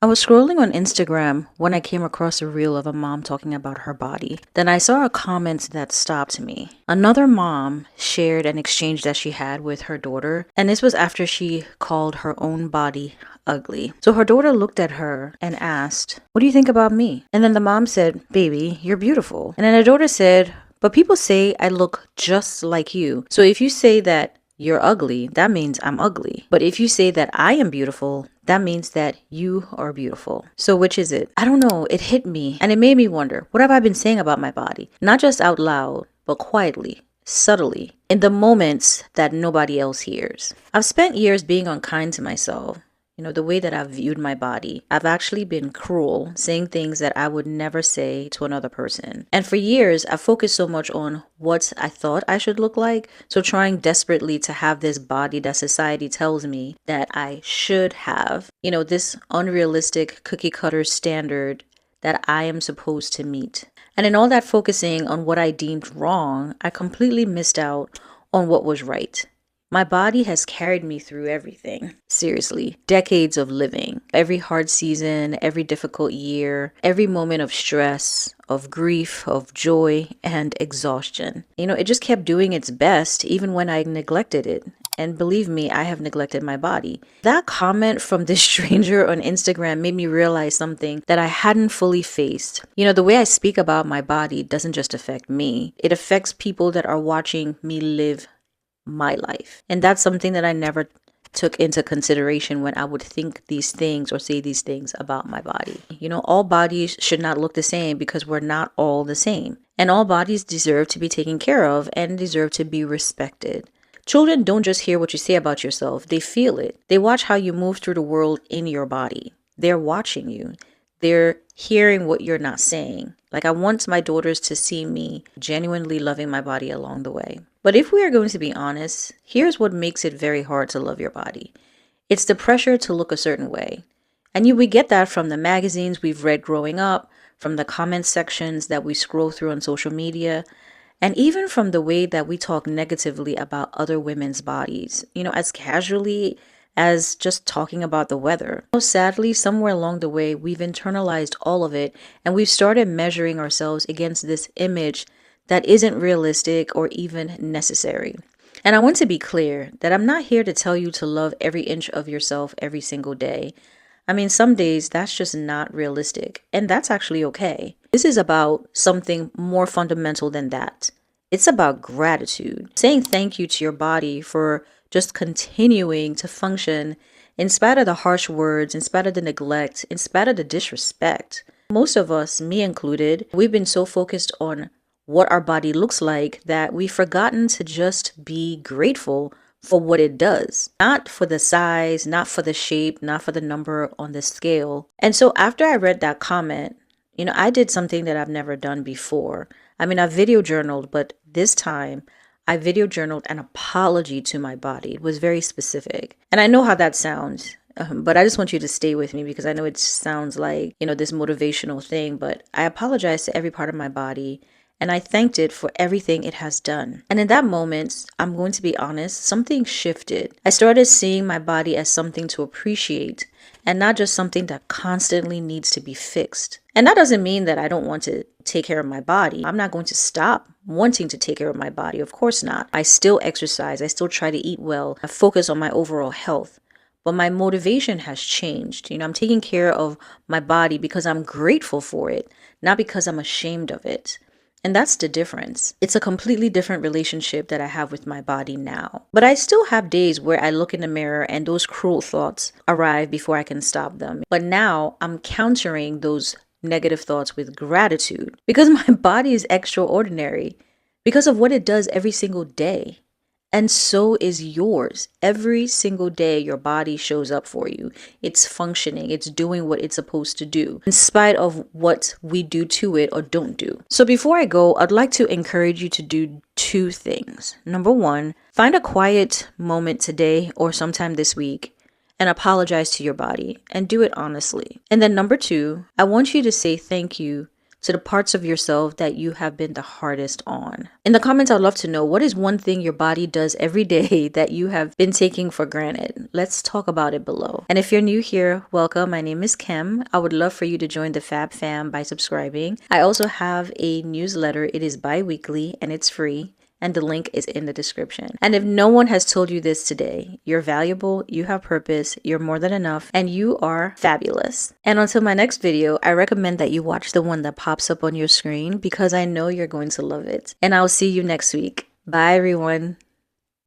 I was scrolling on Instagram when I came across a reel of a mom talking about her body. Then I saw a comment that stopped me. Another mom shared an exchange that she had with her daughter, and this was after she called her own body ugly. So her daughter looked at her and asked, "What do you think about me?" And then the mom said, "Baby, you're beautiful." And then the daughter said, "But people say I look just like you. So if you say that you're ugly, that means I'm ugly. But if you say that I am beautiful, that means that you are beautiful. So which is it?" I don't know. It hit me and it made me wonder, what have I been saying about my body? Not just out loud, but quietly, subtly, in the moments that nobody else hears. I've spent years being unkind to myself. The way that I've viewed my body. I've actually been cruel, saying things that I would never say to another person. And for years, I've focused so much on what I thought I should look like. So trying desperately to have this body that society tells me that I should have. This unrealistic cookie cutter standard that I am supposed to meet. And in all that focusing on what I deemed wrong, I completely missed out on what was right. My body has carried me through everything. Seriously, decades of living. Every hard season, every difficult year, every moment of stress, of grief, of joy, and exhaustion. It just kept doing its best even when I neglected it. And believe me, I have neglected my body. That comment from this stranger on Instagram made me realize something that I hadn't fully faced. The way I speak about my body doesn't just affect me, it affects people that are watching me live my life. And that's something that I never took into consideration when I would think these things or say these things about my body. All bodies should not look the same because we're not all the same. And all bodies deserve to be taken care of and deserve to be respected. Children don't just hear what you say about yourself, they feel it. They watch how you move through the world in your body. They're watching you. They're hearing what you're not saying. Like, I want my daughters to see me genuinely loving my body along the way. But if we are going to be honest, here's what makes it very hard to love your body. It's the pressure to look a certain way. And we get that from the magazines we've read growing up, from the comment sections that we scroll through on social media, and even from the way that we talk negatively about other women's bodies, as casually as just talking about the weather. Sadly, somewhere along the way, we've internalized all of it and we've started measuring ourselves against this image that isn't realistic or even necessary. And I want to be clear that I'm not here to tell you to love every inch of yourself every single day. I mean, some days that's just not realistic, and that's actually okay. This is about something more fundamental than that. It's about gratitude, saying thank you to your body for just continuing to function in spite of the harsh words, in spite of the neglect, in spite of the disrespect. Most of us, me included, we've been so focused on what our body looks like that we've forgotten to just be grateful for what it does. Not for the size, not for the shape, not for the number on the scale. And so after I read that comment, I did something that I've never done before. I mean, I video journaled, but this time I video journaled an apology to my body. It was very specific. And I know how that sounds. But I just want you to stay with me because I know it sounds like, this motivational thing, but I apologize to every part of my body and I thanked it for everything it has done. And in that moment, I'm going to be honest, something shifted. I started seeing my body as something to appreciate and not just something that constantly needs to be fixed. And that doesn't mean that I don't want to take care of my body. I'm not going to stop wanting to take care of my body. Of course not. I still exercise. I still try to eat well. I focus on my overall health. But my motivation has changed. I'm taking care of my body because I'm grateful for it, not because I'm ashamed of it. And that's the difference. It's a completely different relationship that I have with my body now. But I still have days where I look in the mirror and those cruel thoughts arrive before I can stop them. But now I'm countering those negative thoughts with gratitude because my body is extraordinary because of what it does every single day. And so is yours. Every single day, your body shows up for you. It's functioning. It's doing what it's supposed to do, in spite of what we do to it or don't do. So before I go, I'd like to encourage you to do two things. Number one, find a quiet moment today or sometime this week and apologize to your body and do it honestly. And then number two, I want you to say thank you to the parts of yourself that you have been the hardest on. In the comments, I'd love to know, what is one thing your body does every day that you have been taking for granted? Let's talk about it below. And if you're new here, welcome. My name is Kim. I would love for you to join the Fab Fam by subscribing. I also have a newsletter. It is bi-weekly and it's free, and the link is in the description. And if no one has told you this today, you're valuable, you have purpose, you're more than enough, and you are fabulous. And until my next video, I recommend that you watch the one that pops up on your screen because I know you're going to love it. And I'll see you next week. Bye, everyone.